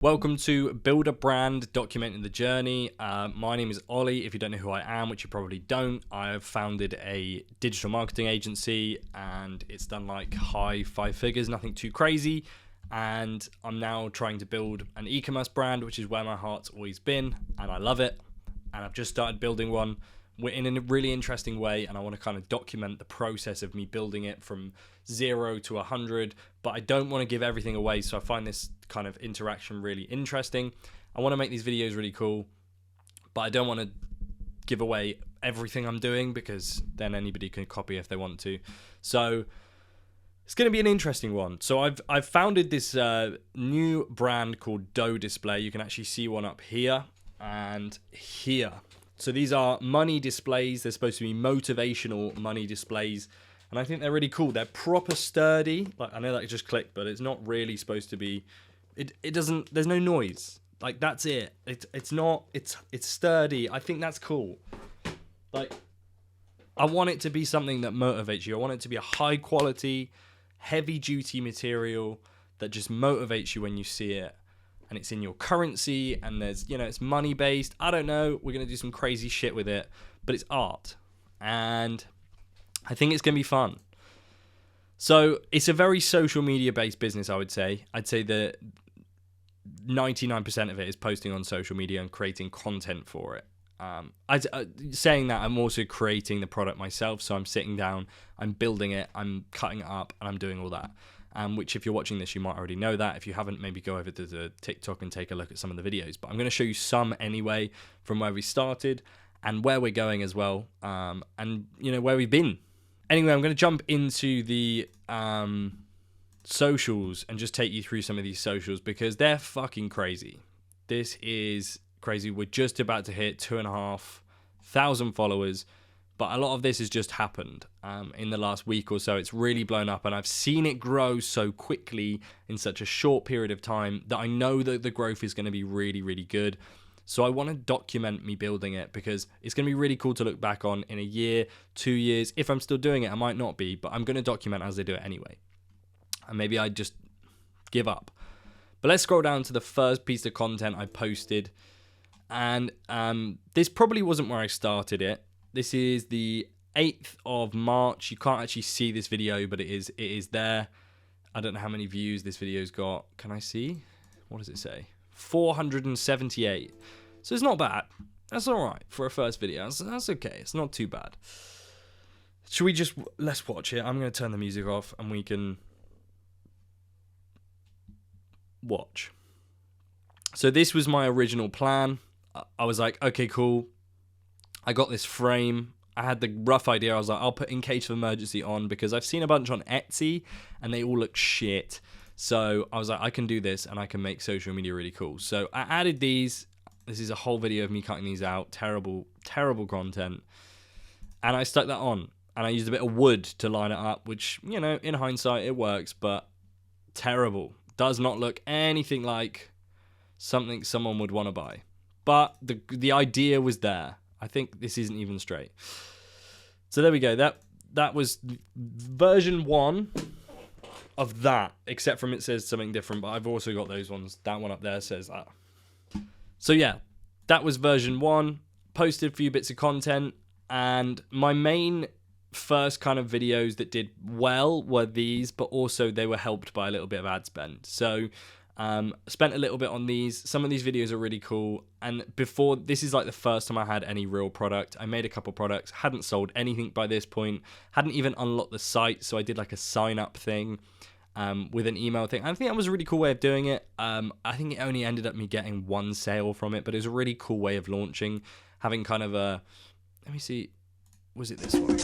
Welcome to Build a Brand, Documenting the Journey. My name is Ollie. If you don't know who I am, which you probably don't, I have founded a digital marketing agency and it's done like high five figures, nothing too crazy. And I'm now trying to build an e-commerce brand, which is where my heart's always been, and I love it. And I've just started building one. We're in a really interesting way, and I want to kind of document the process of me building it from 0 to 100, but I don't want to give everything away, so I find this kind of interaction really interesting. I want to make these videos really cool, but I don't want to give away everything I'm doing because then anybody can copy if they want to. So it's going to be an interesting one. So I've founded this new brand called Dough Display. You can actually see one up here and here. So these are money displays. They're supposed to be motivational money displays. And I think they're really cool. They're proper sturdy. Like, I know that just clicked, but it's not really supposed to be. It doesn't, there's no noise. Like, that's it. It's not, it's sturdy. I think that's cool. Like, I want it to be something that motivates you. I want it to be a high quality, heavy duty material that just motivates you when you see it. And it's in your currency, and there's, it's money based. I don't know. We're going to do some crazy shit with it, but it's art. And I think it's going to be fun. So it's a very social media based business, I would say. I'd say that 99% of it is posting on social media and creating content for it. Saying that, I'm also creating the product myself. So I'm sitting down, I'm building it, I'm cutting it up, and I'm doing all that. Which if you're watching this, you might already know that. If you haven't, maybe go over to the TikTok and take a look at some of the videos. But I'm going to show you some anyway from where we started and where we're going as well, and where we've been. Anyway, I'm going to jump into the socials and just take you through some of these socials because they're fucking crazy. This is crazy. We're just about to hit 2,500 followers. But a lot of this has just happened in the last week or so. It's really blown up, and I've seen it grow so quickly in such a short period of time that I know that the growth is going to be really, really good. So I want to document me building it because it's going to be really cool to look back on in a year, 2 years. If I'm still doing it, I might not be, but I'm going to document as I do it anyway. And maybe I just give up. But let's scroll down to the first piece of content I posted. And this probably wasn't where I started it. This is the 8th of March. You can't actually see this video, but it is there. I don't know how many views this video's got. Can I see? What does it say? 478. So it's not bad. That's all right for a first video. That's okay. It's not too bad. Should we let's watch it. I'm going to turn the music off and we can watch. So this was my original plan. I was like, okay, cool. I got this frame. I had the rough idea. I was like, I'll put In Case of Emergency on because I've seen a bunch on Etsy and they all look shit. So I was like, I can do this and I can make social media really cool. So I added these. This is a whole video of me cutting these out. Terrible, terrible content. And I stuck that on. And I used a bit of wood to line it up, which, in hindsight, it works, but terrible. Does not look anything like something someone would want to buy. But the idea was there. I think this isn't even straight. So there we go. That was version 1 of that, except from it says something different, but I've also got those ones. That one up there says that. So yeah, that was version 1. Posted a few bits of content, and my main first kind of videos that did well were these, but also they were helped by a little bit of ad spend. So spent a little bit on these. Some of these videos are really cool. And before, this is like the first time I had any real product. I made a couple products, hadn't sold anything by this point, hadn't even unlocked the site. So I did like a sign up thing with an email thing. I think that was a really cool way of doing it. I think it only ended up me getting 1 sale from it, but it was a really cool way of launching, having kind of a, let me see, was it this one?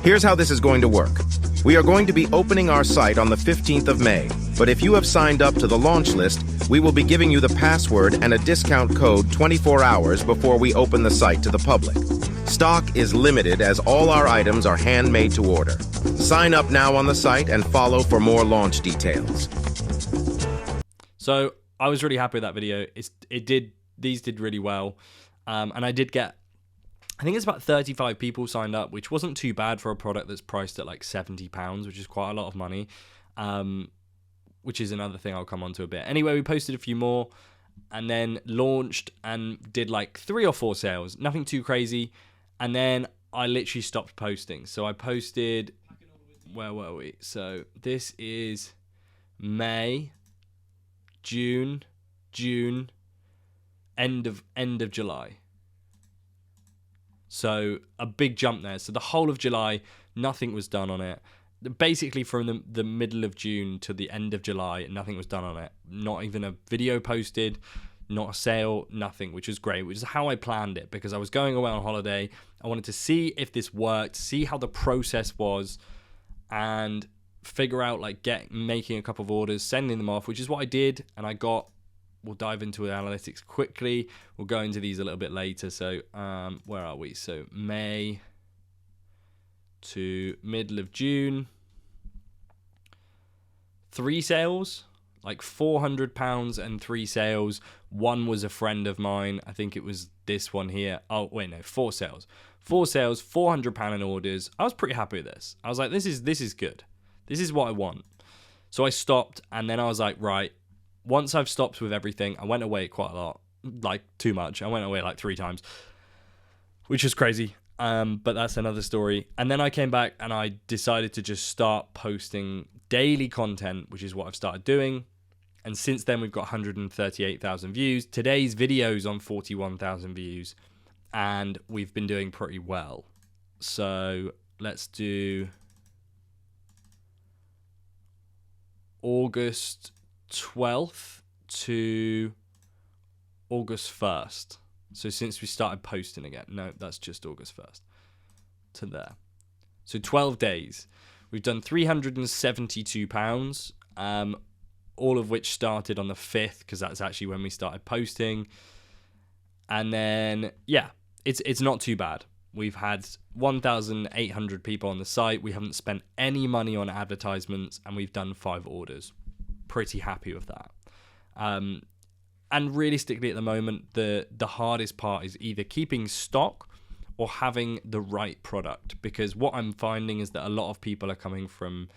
Here's how this is going to work. We are going to be opening our site on the 15th of May, but if you have signed up to the launch list, we will be giving you the password and a discount code 24 hours before we open the site to the public. Stock is limited as all our items are handmade to order. Sign up now on the site and follow for more launch details. So I was really happy with that video. These did really well. And I did get, I think it's about 35 people signed up, which wasn't too bad for a product that's priced at like £70, which is quite a lot of money. which is another thing I'll come on to a bit. Anyway, we posted a few more and then launched and did like 3 or 4 sales, nothing too crazy. And then I literally stopped posting. So I posted, where were we? So this is May, June, end of July. So a big jump there. So the whole of July, nothing was done on it. Basically from the middle of June to the end of July, nothing was done on it. Not even a video posted, not a sale, nothing, which was great, which is how I planned it, because I was going away on holiday. I wanted to see if this worked, see how the process was, and figure out like making a couple of orders, sending them off, which is what I did. And we'll dive into the analytics quickly. We'll go into these a little bit later. So where are we? So May to middle of June, 3 sales, like £400 and 3 sales. One was a friend of mine. I think it was this one here. Oh wait, no, 4 sales. 4 sales, £400 in orders. I was pretty happy with this. I was like, this is good. This is what I want. So I stopped, and then I was like, right, once I've stopped with everything, I went away quite a lot, like too much. I went away like 3 times, which is crazy. But that's another story. And then I came back and I decided to just start posting daily content, which is what I've started doing. And since then, we've got 138,000 views. Today's video's on 41,000 views, and we've been doing pretty well. So let's do August 12th to August 1st. So since we started posting again, no, that's just August 1st to there. So 12 days. We've done £372, all of which started on the 5th, because that's actually when we started posting. And then, yeah, it's not too bad. We've had 1,800 people on the site. We haven't spent any money on advertisements, and we've done 5 orders. Pretty happy with that. And realistically, at the moment, the hardest part is either keeping stock or having the right product. Because what I'm finding is that a lot of people are coming from,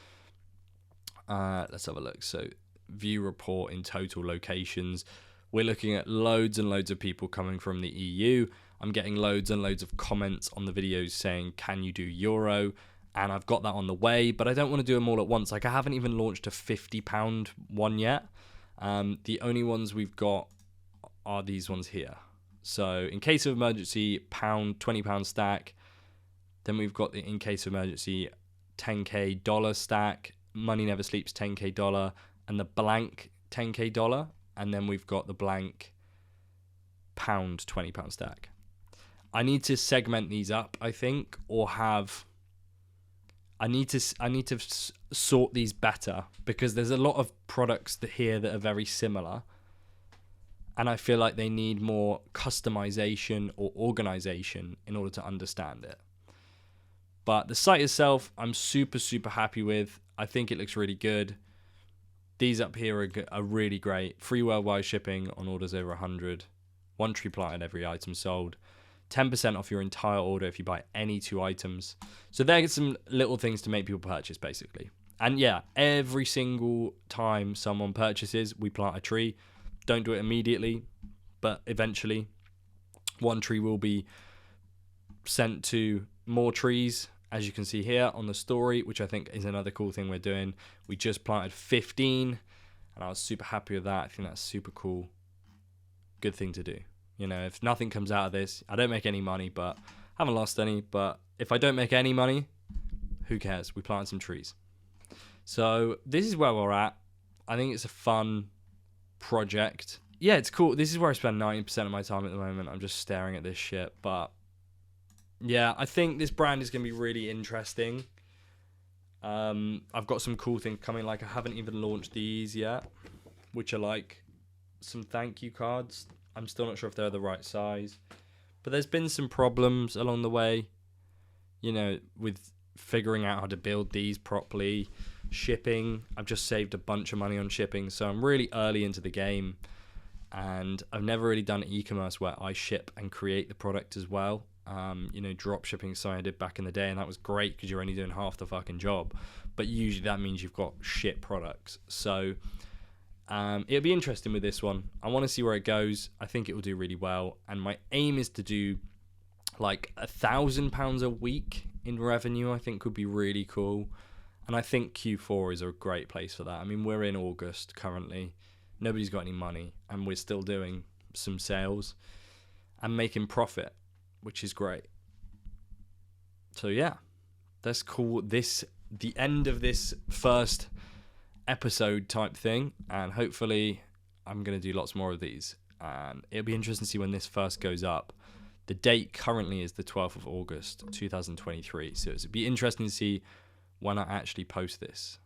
let's have a look. So view report in total locations. We're looking at loads and loads of people coming from the EU. I'm getting loads and loads of comments on the videos saying, can you do Euro? And I've got that on the way, but I don't want to do them all at once. Like, I haven't even launched a £50 one yet. The only ones we've got are these ones here. So in case of emergency, £20 stack. Then we've got the in case of emergency $10K dollar stack, money never sleeps $10K dollar, and the blank $10K dollar. And then we've got the blank £20 stack. I need to segment these up, I think, or I need to sort these better, because there's a lot of products here that are very similar, and I feel like they need more customization or organization in order to understand it. But the site itself, I'm super happy with. I think it looks really good. These up here are really great. Free worldwide shipping on orders over 100. 1 tree planted every item sold. 10% off your entire order if you buy any 2 items. So there's some little things to make people purchase, basically. And yeah, every single time someone purchases, we plant a tree. Don't do it immediately, but eventually 1 tree will be sent to more trees, as you can see here on the story, which I think is another cool thing we're doing. We just planted 15, and I was super happy with that. I think that's super cool. Good thing to do. You know, if nothing comes out of this, I don't make any money, but I haven't lost any. But if I don't make any money, who cares? We planted some trees. So this is where we're at. I think it's a fun project. Yeah, it's cool. This is where I spend 90% of my time at the moment. I'm just staring at this shit. But yeah, I think this brand is going to be really interesting. I've got some cool things coming. Like, I haven't even launched these yet, which are like some thank you cards. I'm still not sure if they're the right size, but there's been some problems along the way, you know, with figuring out how to build these properly. Shipping, I've just saved a bunch of money on shipping, so I'm really early into the game, and I've never really done e-commerce where I ship and create the product as well. drop shipping something I did back in the day, and that was great because you're only doing half the fucking job. But usually that means you've got shit products. So it'll be interesting with this one. I want to see where it goes. I think it will do really well, and my aim is to do like £1,000 a week in revenue. I think would be really cool, and I think Q4 is a great place for that. I mean, we're in August currently. Nobody's got any money, and we're still doing some sales and making profit, which is great. So yeah, let's call this the end of this first episode type thing, and hopefully I'm going to do lots more of these, and it'll be interesting to see when this first goes up. The date currently is the 12th of August 2023, so it'll be interesting to see when I actually post this.